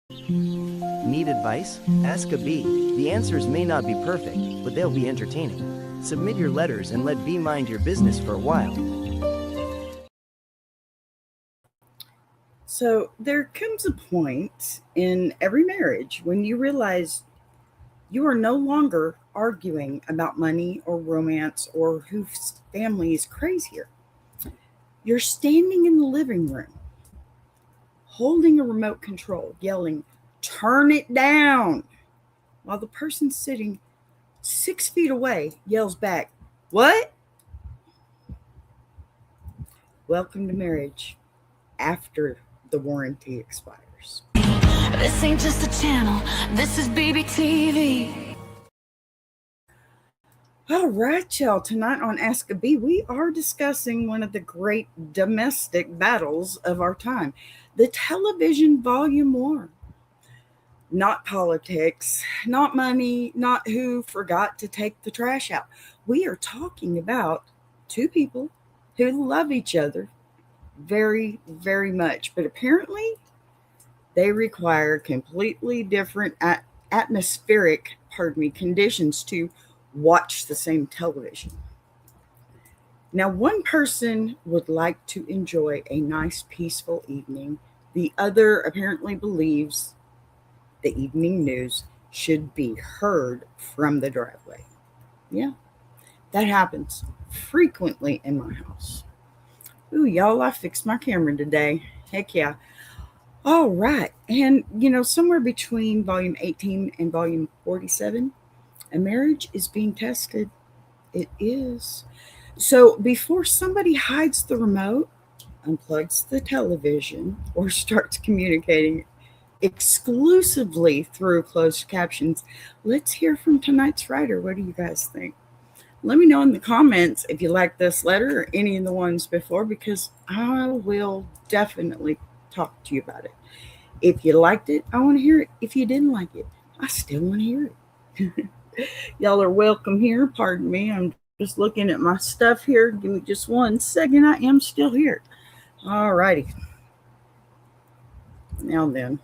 Need advice? Ask a bee. The answers may not be perfect, but they'll be entertaining. Submit your letters and let bee mind your business for a while. So there comes a point in every marriage when you realize you are no longer arguing about money or romance or whose family is crazier. You're standing in the living room, holding a remote control, yelling, "Turn it down," while the person sitting 6 feet away yells back, "What?" Welcome to marriage after the warranty expires. This ain't just a channel, this is BBTV. All right, y'all. Tonight on Ask a Bee, we are discussing one of the great domestic battles of our time, the television volume war. Not politics, not money, not who forgot to take the trash out. We are talking about two people who love each other very, very much, but apparently they require completely different atmospheric, conditions to watch the same television. Now, one person would like to enjoy a nice, peaceful evening. The other apparently believes the evening news should be heard from the driveway. Yeah, that happens frequently in my house. Ooh, y'all, I fixed my camera today. Heck yeah. All right. And, somewhere between volume 18 and volume 47, a marriage is being tested. It is. So before somebody hides the remote, unplugs the television, or starts communicating exclusively through closed captions, let's hear from tonight's writer. What do you guys think? Let me know in the comments if you like this letter or any of the ones before, because I will definitely talk to you about it. If you liked it, I want to hear it. If you didn't like it, I still want to hear it. Y'all are welcome here. Pardon me. I'm just looking at my stuff here. Give me just 1 second. I am still here. All righty. Now then.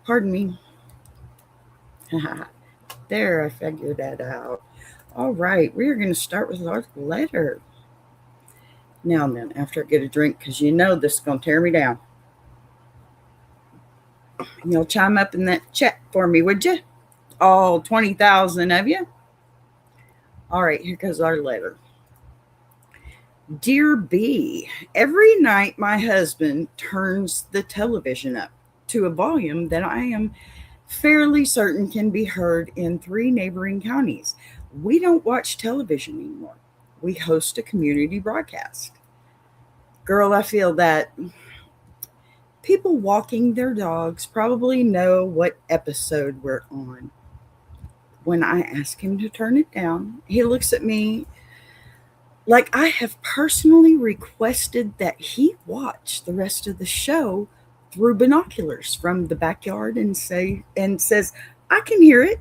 Pardon me. There, I figured that out. All right. We're going to start with our letter. Now then, after I get a drink, because this is going to tear me down. You'll chime up in that chat for me, would you? All 20,000 of you. All right, here goes our letter. Dear B, every night my husband turns the television up to a volume that I am fairly certain can be heard in 3 neighboring counties. We don't watch television anymore. We host a community broadcast. Girl, I feel that. People walking their dogs probably know what episode we're on. When I ask him to turn it down, he looks at me like I have personally requested that he watch the rest of the show through binoculars from the backyard and says, "I can hear it."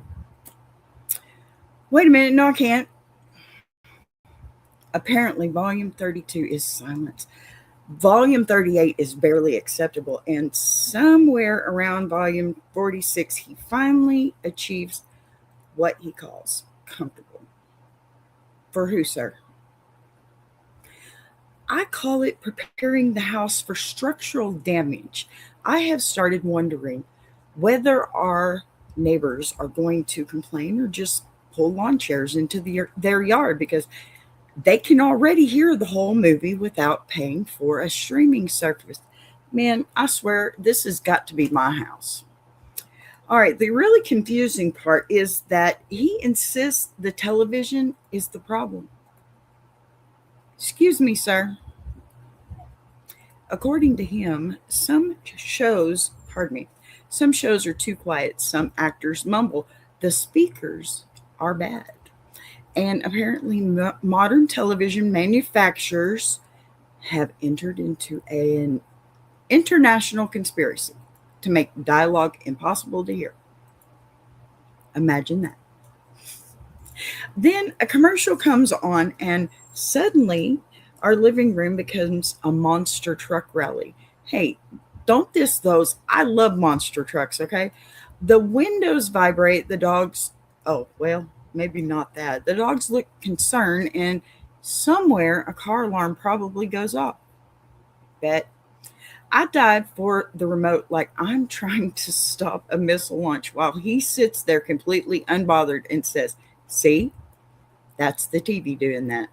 Wait a minute, no, I can't. Apparently, volume 32 is silence. Volume 38 is barely acceptable, and somewhere around volume 46, he finally achieves what he calls comfortable. For who, sir? I call it preparing the house for structural damage. I have started wondering whether our neighbors are going to complain or just pull lawn chairs into their yard, because they can already hear the whole movie without paying for a streaming service. Man, I swear this has got to be my house. All right, the really confusing part is that he insists the television is the problem. Excuse me, sir. According to him, some shows are too quiet, some actors mumble, the speakers are bad. And apparently, modern television manufacturers have entered into an international conspiracy to make dialogue impossible to hear. Imagine that. Then a commercial comes on, and suddenly Our living room becomes a monster truck rally. Hey, don't diss those. I love monster trucks, okay? The windows vibrate. The dogs, oh, well, maybe not that. The dogs look concerned, and somewhere a car alarm probably goes off. Bet. I dive for the remote like I'm trying to stop a missile launch while he sits there completely unbothered and says, "See, that's the TV doing that."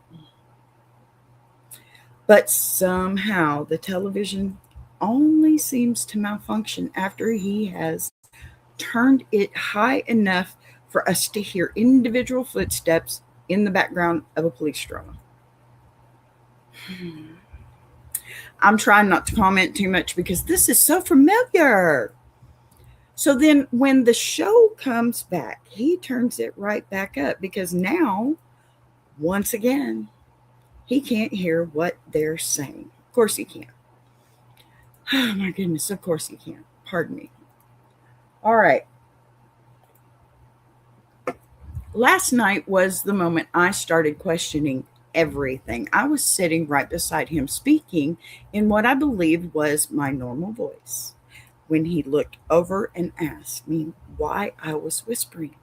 But somehow the television only seems to malfunction after he has turned it high enough for us to hear individual footsteps in the background of a police drama. I'm trying not to comment too much because this is so familiar. So then when the show comes back, he turns it right back up because now, once again, he can't hear what they're saying. Of course he can't. Oh my goodness, of course he can't. Pardon me. All right. Last night was the moment I started questioning everything. I was sitting right beside him speaking in what I believed was my normal voice when he looked over and asked me why I was whispering.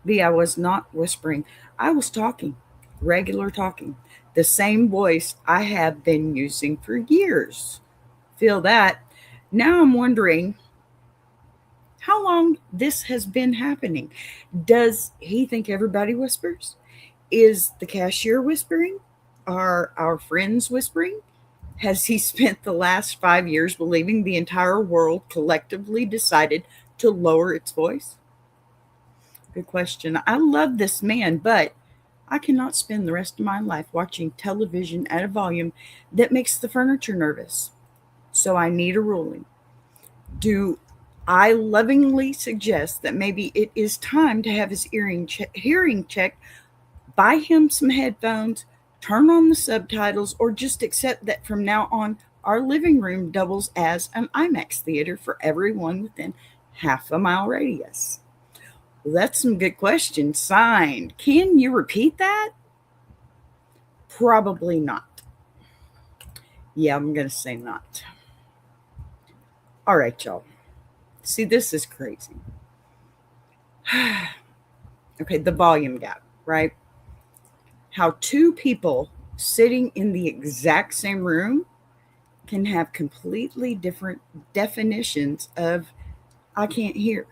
B, I was not whispering. I was talking, regular talking, the same voice I have been using for years. Feel that? Now I'm wondering how long this has been happening. Does he think everybody whispers? Is the cashier whispering? Are our friends whispering? Has he spent the last 5 years believing the entire world collectively decided to lower its voice? Good question. I love this man, but I cannot spend the rest of my life watching television at a volume that makes the furniture nervous. So I need a ruling. Do I lovingly suggest that maybe it is time to have his hearing checked, buy him some headphones, turn on the subtitles, or just accept that from now on, our living room doubles as an IMAX theater for everyone within half a mile radius? Well, that's some good questions. Signed. Can you repeat that? Probably not. Yeah, I'm going to say not. All right, y'all. See, this is crazy. Okay, the volume gap, right? How two people sitting in the exact same room can have completely different definitions of I can't hear.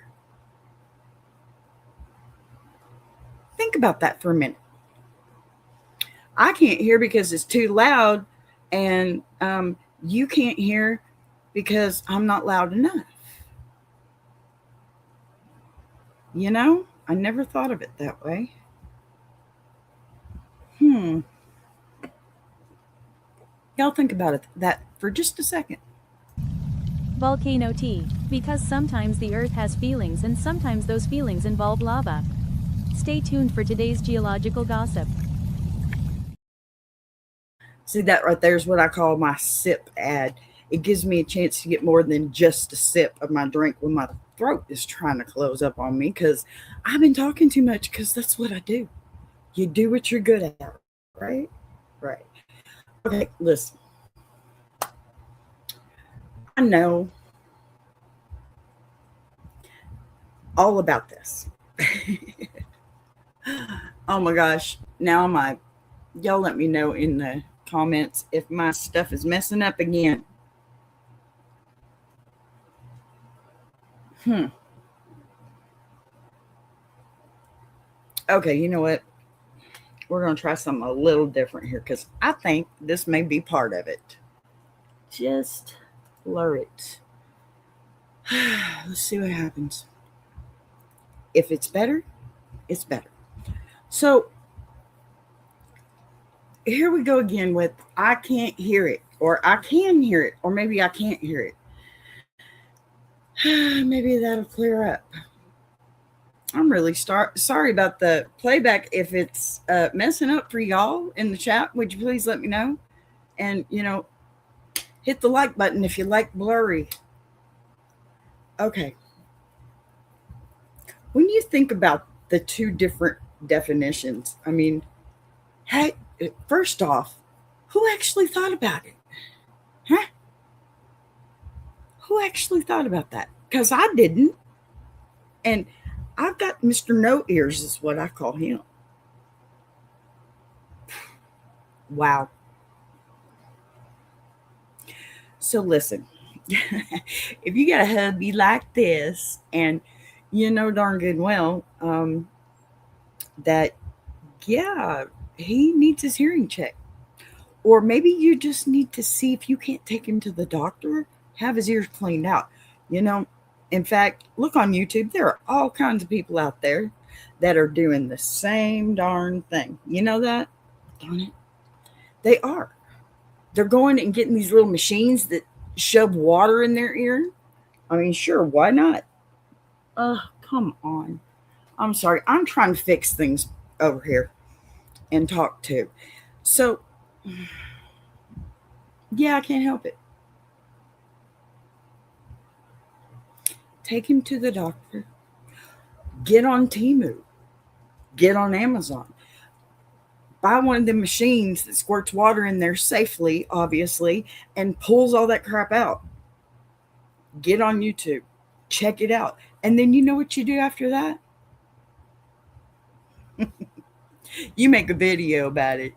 Think about that for a minute. I can't hear because it's too loud, and you can't hear because I'm not loud enough. You know, I never thought of it that way. Y'all think about that for just a second. Volcano Tea, because sometimes the earth has feelings and sometimes those feelings involve lava. Stay tuned for today's geological gossip. See, that right there is what I call my sip ad. It gives me a chance to get more than just a sip of my drink when my throat is trying to close up on me because I've been talking too much because that's what I do. You do what you're good at, right? Right. Okay, listen. I know all about this. Oh my gosh. Now y'all let me know in the comments if my stuff is messing up again. Okay, you know what? We're going to try something a little different here because I think this may be part of it. Just blur it. Let's see what happens. If it's better, it's better. So here we go again with I can't hear it, or I can hear it, or maybe I can't hear it. Maybe that'll clear up. I'm really sorry about the playback. If it's messing up for y'all in the chat, would you please let me know? And, hit the like button if you like blurry. Okay. When you think about the two different definitions, I mean, Hey, first off, who actually thought about it? Huh? Who actually thought about that? Because I didn't. And I've got Mr. No Ears, is what I call him. Wow. So listen, if you got a hubby like this, and you know darn good well that, yeah, he needs his hearing checked. Or maybe you just need to see if you can't take him to the doctor, have his ears cleaned out. You know, in fact, look on YouTube. There are all kinds of people out there that are doing the same darn thing. You know that? Darn it. They are. They're going and getting these little machines that shove water in their ear. I mean, sure, why not? Come on. I'm sorry. I'm trying to fix things over here and talk to. So, yeah, I can't help it. Take him to the doctor. Get on Temu. Get on Amazon. Buy one of the machines that squirts water in there safely, obviously, and pulls all that crap out. Get on YouTube. Check it out. And then you know what you do after that? You make a video about it.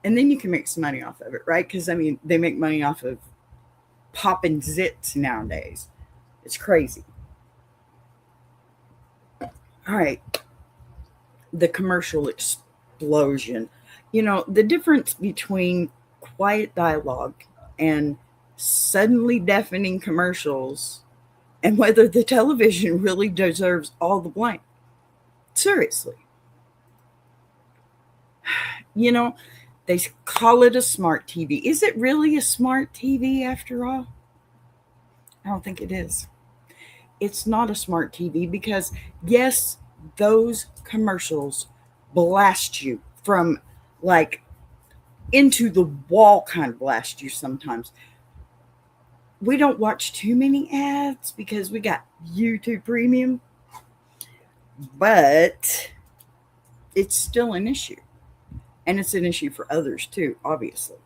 And then you can make some money off of it, right? Because, I mean, they make money off of popping zits nowadays. It's crazy. All right. The commercial explosion. You know, the difference between quiet dialogue and suddenly deafening commercials, and whether the television really deserves all the blame. Seriously. You know, they call it a smart TV. Is it really a smart TV after all? I don't think it is. It's not a smart TV because, yes, those commercials blast you from like into the wall, kind of blast you sometimes. We don't watch too many ads because we got YouTube Premium, but it's still an issue. And it's an issue for others too, obviously.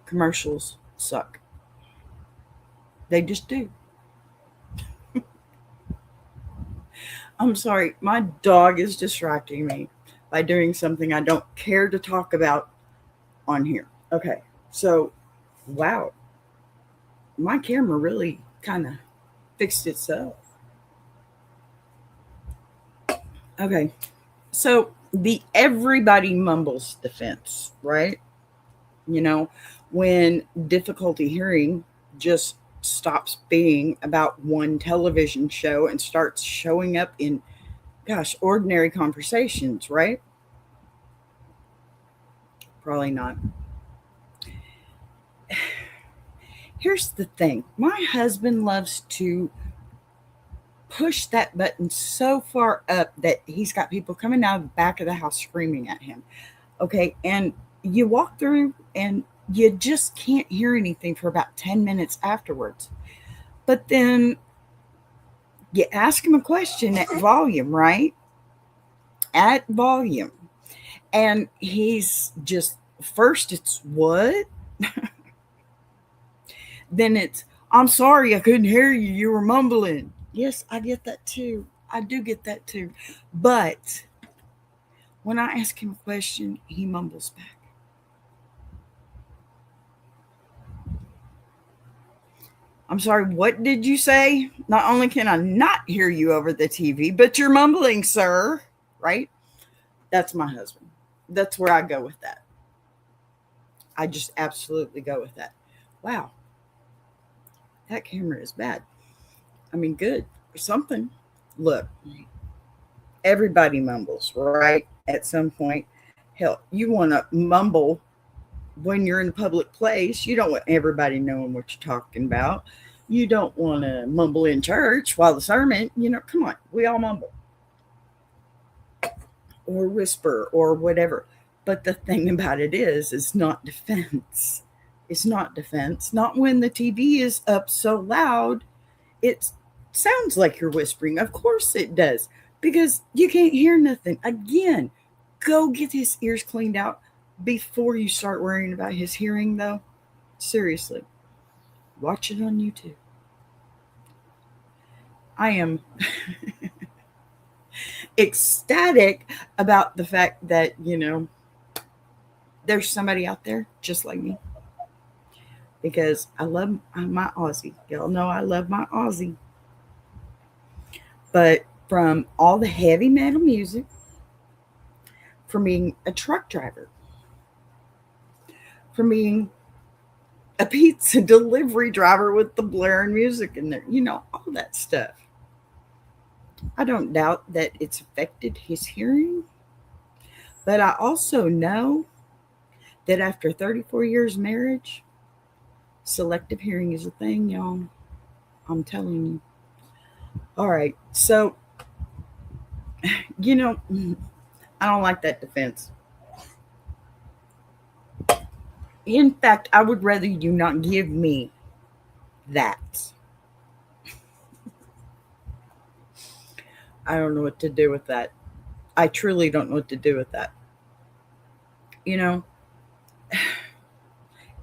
Commercials suck. They just do. I'm sorry, my dog is distracting me by doing something I don't care to talk about on here. Okay, so, wow. My camera really kind of fixed itself. Okay, so the everybody mumbles defense, right? You know, when difficulty hearing just stops being about one television show and starts showing up in, gosh, ordinary conversations, right? Probably not. Here's the thing. My husband loves to push that button so far up that he's got people coming out of the back of the house screaming at him. Okay, and you walk through and you just can't hear anything for about 10 minutes afterwards. But then you ask him a question at volume, right? At volume. And he's just, first it's what? Then it's, I'm sorry, I couldn't hear you. You were mumbling. Yes, I get that too. I do get that too. But when I ask him a question, he mumbles back. I'm sorry, what did you say? Not only can I not hear you over the TV, but you're mumbling, sir. Right? That's my husband. That's where I go with that. I just absolutely go with that. Wow. That camera is bad. I mean, good or something. Look, everybody mumbles, right? At some point. Hell, you want to mumble when you're in a public place. You don't want everybody knowing what you're talking about. You don't want to mumble in church while the sermon, come on. We all mumble. Or whisper or whatever. But the thing about it is, it's not defense. It's not defense. Not when the TV is up so loud. It sounds like you're whispering. Of course it does. because you can't hear nothing. Again, go get his ears cleaned out before you start worrying about his hearing, though. Seriously, watch it on YouTube. I am ecstatic about the fact that, there's somebody out there just like me. Because I love my Aussie. Y'all know I love my Aussie. But from all the heavy metal music, from being a truck driver, from being a pizza delivery driver with the blaring music in there, all that stuff. I don't doubt that it's affected his hearing, but I also know that after 34 years marriage, selective hearing is a thing, y'all. I'm telling you. All right, so, I don't like that defense. In fact, I would rather you not give me that. I don't know what to do with that. I truly don't know what to do with that.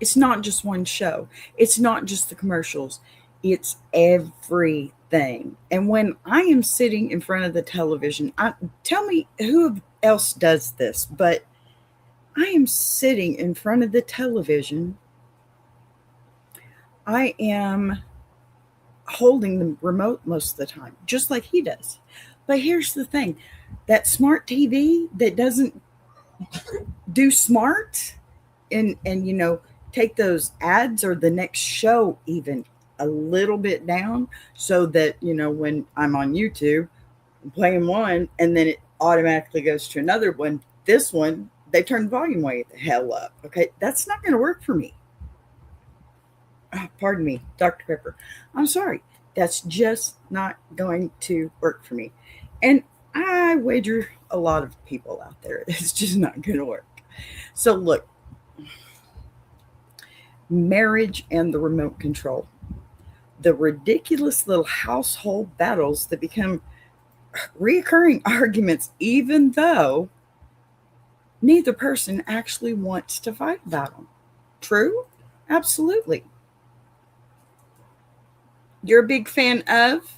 It's not just one show. It's not just the commercials. It's everything. And when I am sitting in front of the television, tell me who else does this, but I am sitting in front of the television. I am holding the remote most of the time, just like he does. But here's the thing, that smart TV that doesn't do smart and take those ads or the next show even a little bit down so that, when I'm on YouTube, I'm playing one and then it automatically goes to another one. This one, they turn the volume way the hell up. Okay, that's not going to work for me. Oh, pardon me, Dr. Pepper. I'm sorry. That's just not going to work for me. And I wager a lot of people out there, it's just not going to work. So look, marriage and the remote control, the ridiculous little household battles that become reoccurring arguments, even though neither person actually wants to fight about them. True? Absolutely. You're a big fan of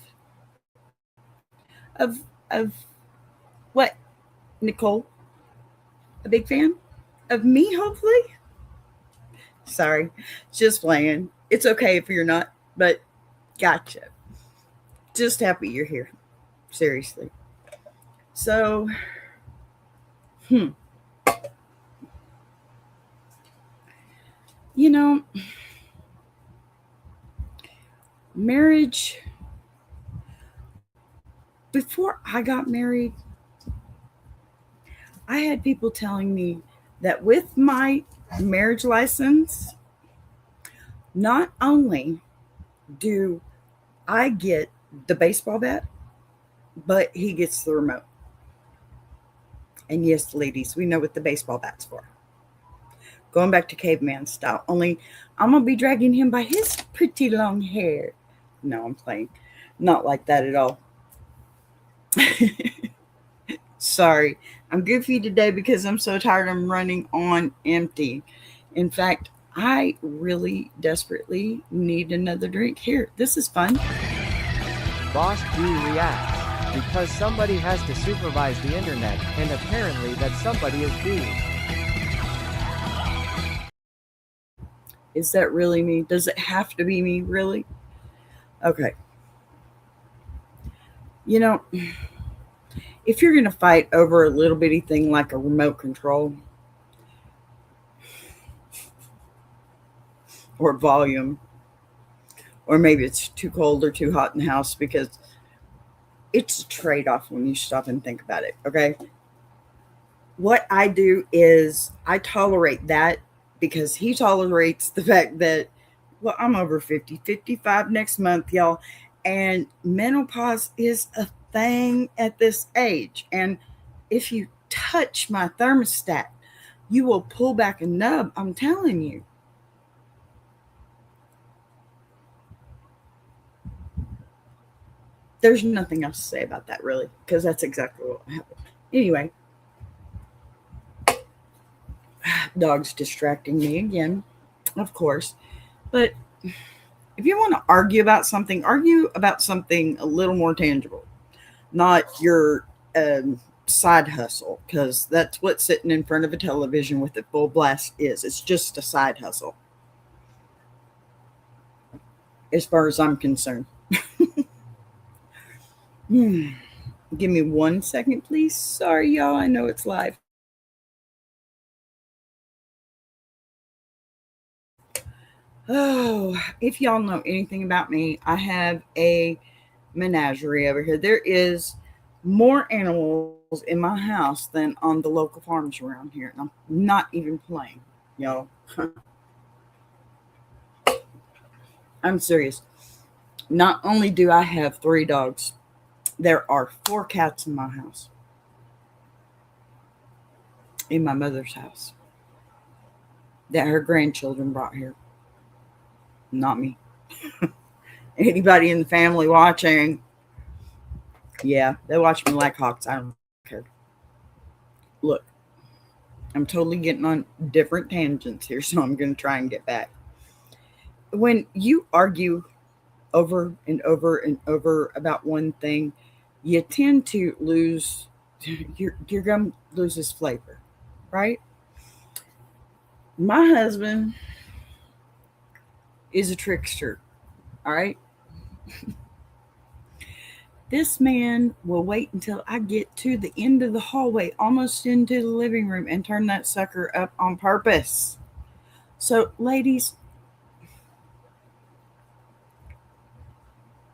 what, Nicole? A big fan of me, hopefully? Sorry, just playing. It's okay if you're not, but gotcha. Just happy you're here. Seriously. So, marriage, before I got married, I had people telling me that with my marriage license, not only do I get the baseball bat, but he gets the remote. And yes, ladies, we know what the baseball bat's for. Going back to caveman style, only I'm going to be dragging him by his pretty long hair. No, I'm playing. Not like that at all. Sorry, I'm goofy today because I'm so tired. I'm running on empty. In fact, I really desperately need another drink. Here, this is fun. Boss B reacts because somebody has to supervise the internet, and apparently that somebody is B. Is that really me? Does it have to be me, really? Okay. If you're going to fight over a little bitty thing like a remote control or volume, or maybe it's too cold or too hot in the house, because it's a trade-off when you stop and think about it, okay? What I do is I tolerate that because he tolerates the fact that, well, I'm over 50, 55 next month, y'all, and menopause is a thing at this age. And if you touch my thermostat, you will pull back a nub, I'm telling you. there's nothing else to say about that, really, because that's exactly what happened. Anyway, dog's distracting me again, of course. But if you want to argue about something a little more tangible, not your side hustle, because that's what sitting in front of a television with it full blast is. It's just a side hustle, as far as I'm concerned. Give me 1 second, please. Sorry, y'all. I know it's live. Oh, if y'all know anything about me, I have a menagerie over here. There is more animals in my house than on the local farms around here. And I'm not even playing, y'all. I'm serious. Not only do I have 3 dogs, there are 4 cats in my house. In my mother's house. That her grandchildren brought here. Not me. Anybody in the family watching? Yeah, they watch me like hawks. I don't care. Look, I'm totally getting on different tangents here, so I'm going to try and get back. When you argue over and over and over about one thing, you tend to lose, your gum loses flavor, right? My husband is a trickster, all right? This man will wait until I get to the end of the hallway, almost into the living room, and turn that sucker up on purpose. So, ladies,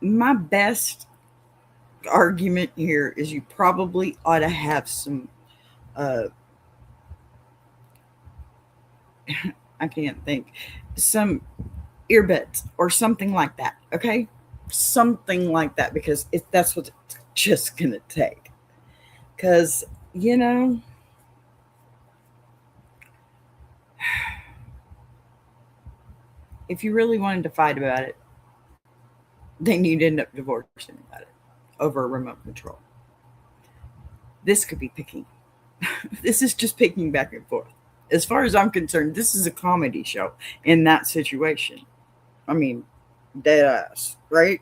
my best argument here is you probably ought to have some, I can't think, some earbuds or something like that, okay? Something like that, because that's what it's just going to take. Because, if you really wanted to fight about it, then you'd end up divorcing about it over remote control. This could be picking. This is just picking back and forth. As far as I'm concerned, this is a comedy show in that situation. I mean, dead ass, right?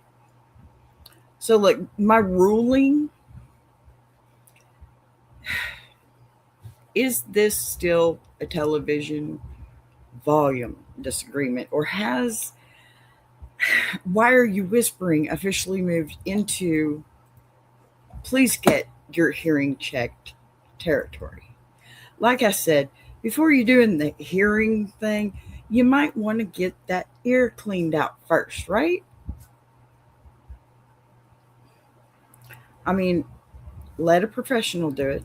So, look, my ruling is this still a television volume disagreement, or has Why Are You Whispering officially moved into please get your hearing checked territory? Like I said, before you're doing the hearing thing, you might want to get that ear cleaned out first, right? I mean, let a professional do it.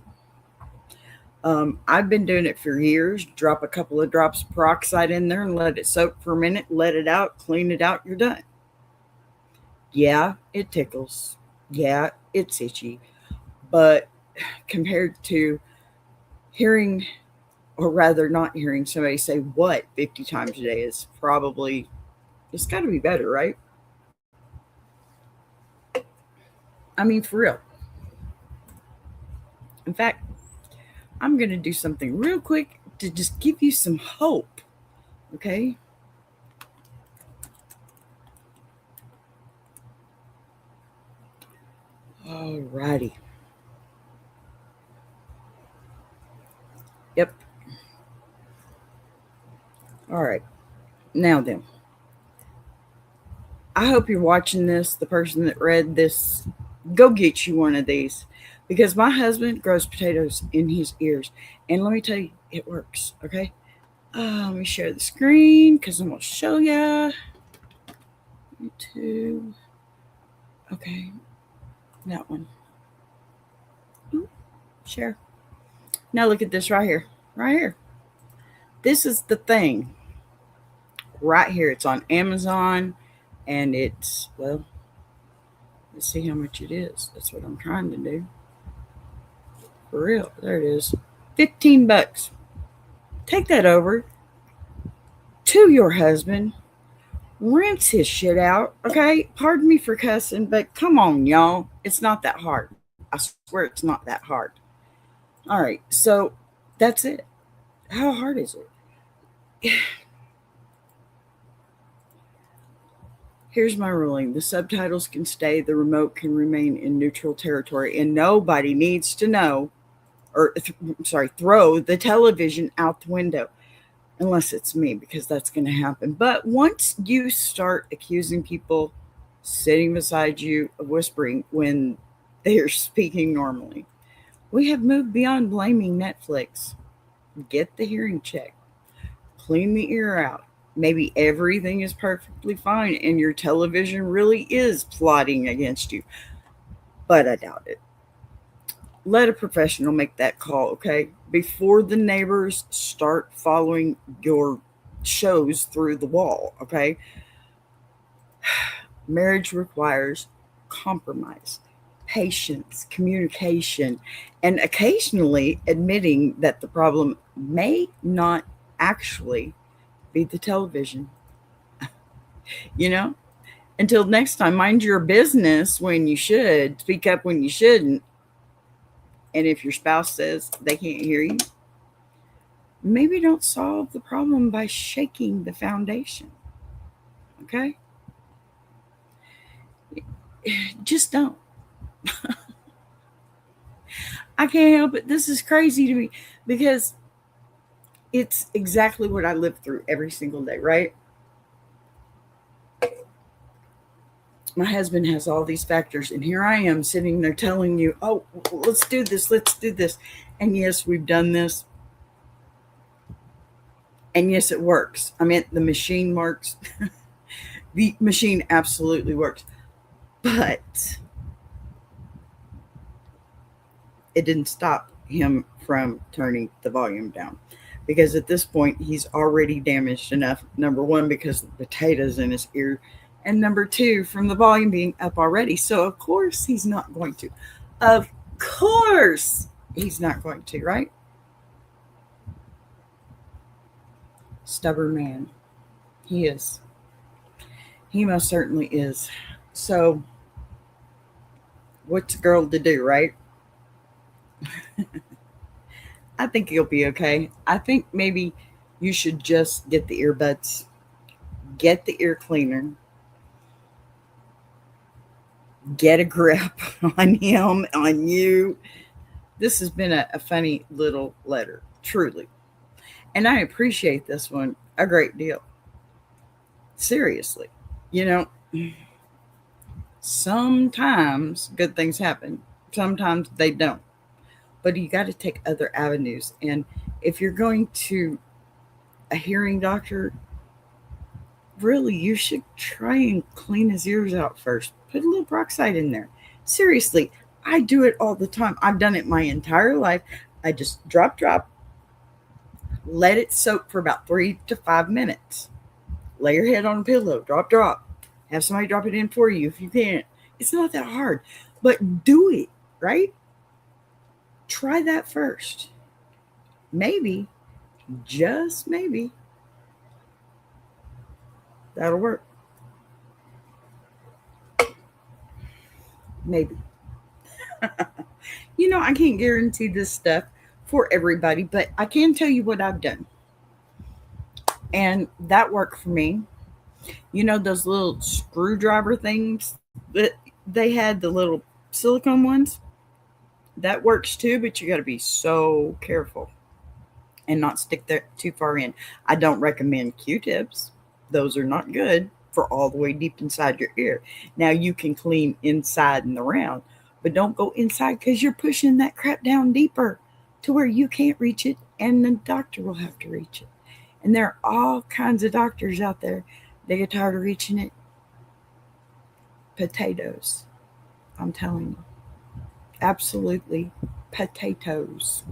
I've been doing it for years. Drop a couple of drops of peroxide in there and let it soak for a minute. Let it out, clean it out, you're done. Yeah, it tickles. Yeah, it's itchy. But compared to hearing, or rather not hearing somebody say what 50 times a day, is probably, it's got to be better, right? I mean, for real. In fact, I'm going to do something real quick to just give you some hope, okay? Alrighty. Yep. All right. Now then, I hope you're watching this. The person that read this, go get you one of these, because my husband grows potatoes in his ears. And let me tell you, it works, okay? Let me share the screen because I'm going to show you. YouTube. Okay. That one. Ooh, share. Now look at this right here. Right here. This is the thing. Right here. It's on Amazon. And it's, well, let's see how much it is. That's what I'm trying to do. For real. There it is. $15. Take that over to your husband rinse his shit out, okay? Pardon me for cussing, but come on, y'all. It's not that hard. I swear it's not that hard. All right, so that's it. How hard is it? Here's my ruling. The subtitles can stay, the remote can remain in neutral territory, and nobody needs to know, throw the television out the window. Unless it's me, because that's going to happen. But once you start accusing people sitting beside you of whispering when they are speaking normally, we have moved beyond blaming Netflix. Get the hearing checked, clean the ear out. Maybe everything is perfectly fine and your television really is plotting against you, but I doubt it. Let a professional make that call, okay? Before the neighbors start following your shows through the wall, okay? Marriage requires compromise, patience, communication, and occasionally admitting that the problem may not actually be the television. You know? Until next time, mind your business when you should, speak up when you shouldn't. And if your spouse says they can't hear you, maybe don't solve the problem by shaking the foundation. Okay? Just don't. I can't help it. This is crazy to me because it's exactly what I live through every single day, right? My husband has all these factors, and here I am sitting there telling you, oh, let's do this, let's do this. And yes, we've done this. And yes, it works. I mean, the machine works. The machine absolutely works. But it didn't stop him from turning the volume down. Because at this point, he's already damaged enough. Number one, because of the potatoes in his ear. And number two, from the volume being up already. So, of course, he's not going to. Of course, he's not going to, right? Stubborn man. He is. He most certainly is. So, what's a girl to do, right? I think you'll be okay. I think maybe you should just get the earbuds, get the ear cleaner, get a grip on him, on you. This has been a funny little letter, truly. And I appreciate this one a great deal. Seriously. You know, sometimes good things happen, sometimes they don't. But you got to take other avenues. And if you're going to a hearing doctor, really, you should try and clean his ears out first. Put a little peroxide in there. Seriously, I do it all the time. I've done it my entire life. I just drop, let it soak for about 3 to 5 minutes. Lay your head on a pillow, drop. Have somebody drop it in for you if you can't. It's not that hard, but do it, right? Try that first. Maybe, just maybe, that'll work. Maybe. You know, I can't guarantee this stuff for everybody, but I can tell you what I've done. And that worked for me. You know, those little screwdriver things that they had, the little silicone ones? That works too, but you got to be so careful and not stick that too far in. I don't recommend Q-tips. Those are not good for all the way deep inside your ear. Now you can clean inside and around, but don't go inside because you're pushing that crap down deeper to where you can't reach it and the doctor will have to reach it. And there are all kinds of doctors out there. They get tired of reaching it. Potatoes. I'm telling you. Absolutely potatoes.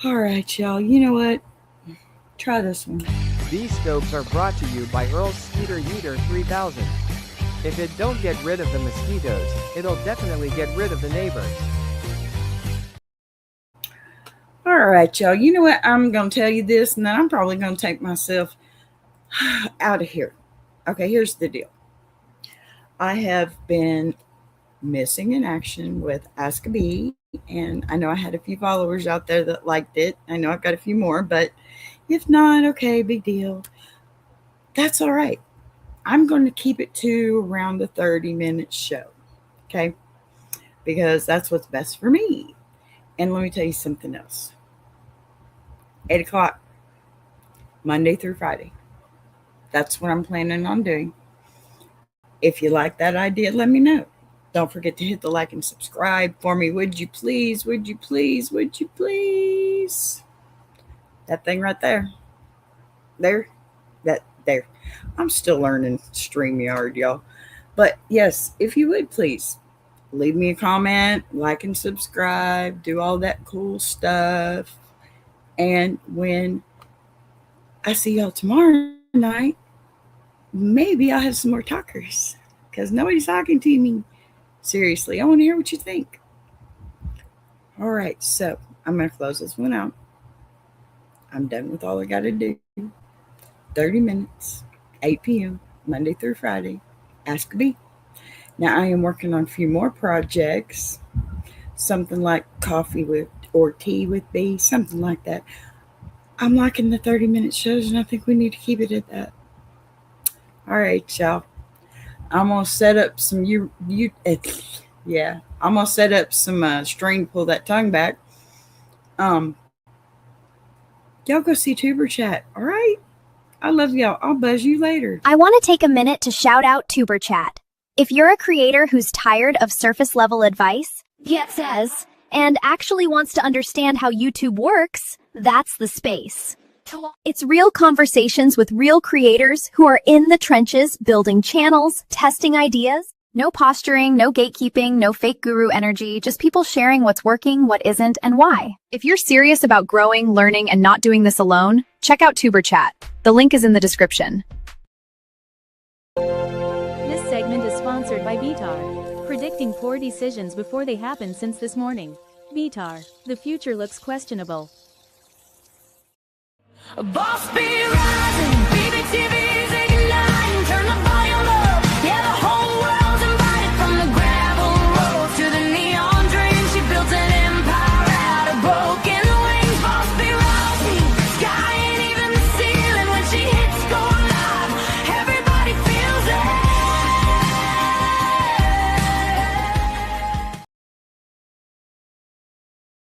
All right, y'all. You know what? Try this one. These scopes are brought to you by Earl's Skeeter Heater 3000. If it don't get rid of the mosquitoes, it'll definitely get rid of the neighbors. All right, y'all. You know what? I'm going to tell you this, and then I'm probably going to take myself Out of here. Okay, here's the deal. I have been missing in action with Ask a Bee, and I know I had a few followers out there that liked it. I know I've got a few more, but if not, okay, big deal. That's all right. I'm going to keep it to around the 30-minute show, okay? Because that's what's best for me. And let me tell you something else. 8 o'clock, Monday through Friday. That's what I'm planning on doing. If you like that idea, let me know. Don't forget to hit the like and subscribe for me. Would you please? Would you please? Would you please? That thing right there. There. There. I'm still learning StreamYard, y'all. But yes, if you would please leave me a comment, like and subscribe, do all that cool stuff. And when I see y'all tomorrow night, maybe I'll have some more talkers because nobody's talking to me. Seriously, I want to hear what you think. All right, so I'm going to close this one out. I'm done with all I got to do. 30 minutes, 8 p.m., Monday through Friday. Ask a Bee. Now, I am working on a few more projects, something like coffee with or tea with Bee, something like that. I'm liking the 30-minute shows, and I think we need to keep it at that. All right, y'all. I'm going to set up some, I'm going to set up some string, pull that tongue back. Y'all go see Tuber Chat, all right? I love y'all. I'll buzz you later. I want to take a minute to shout out Tuber Chat. If you're a creator who's tired of surface level advice, says, and actually wants to understand how YouTube works, that's the space. It's real conversations with real creators who are in the trenches, building channels, testing ideas. No posturing, no gatekeeping, no fake guru energy, just people sharing what's working, what isn't, and why. If you're serious about growing, learning, and not doing this alone, check out Tuber Chat. The link is in the description. This segment is sponsored by Vitar. Predicting poor decisions before they happen since this morning. Vitar, the future looks questionable. Boss be rising, baby TV.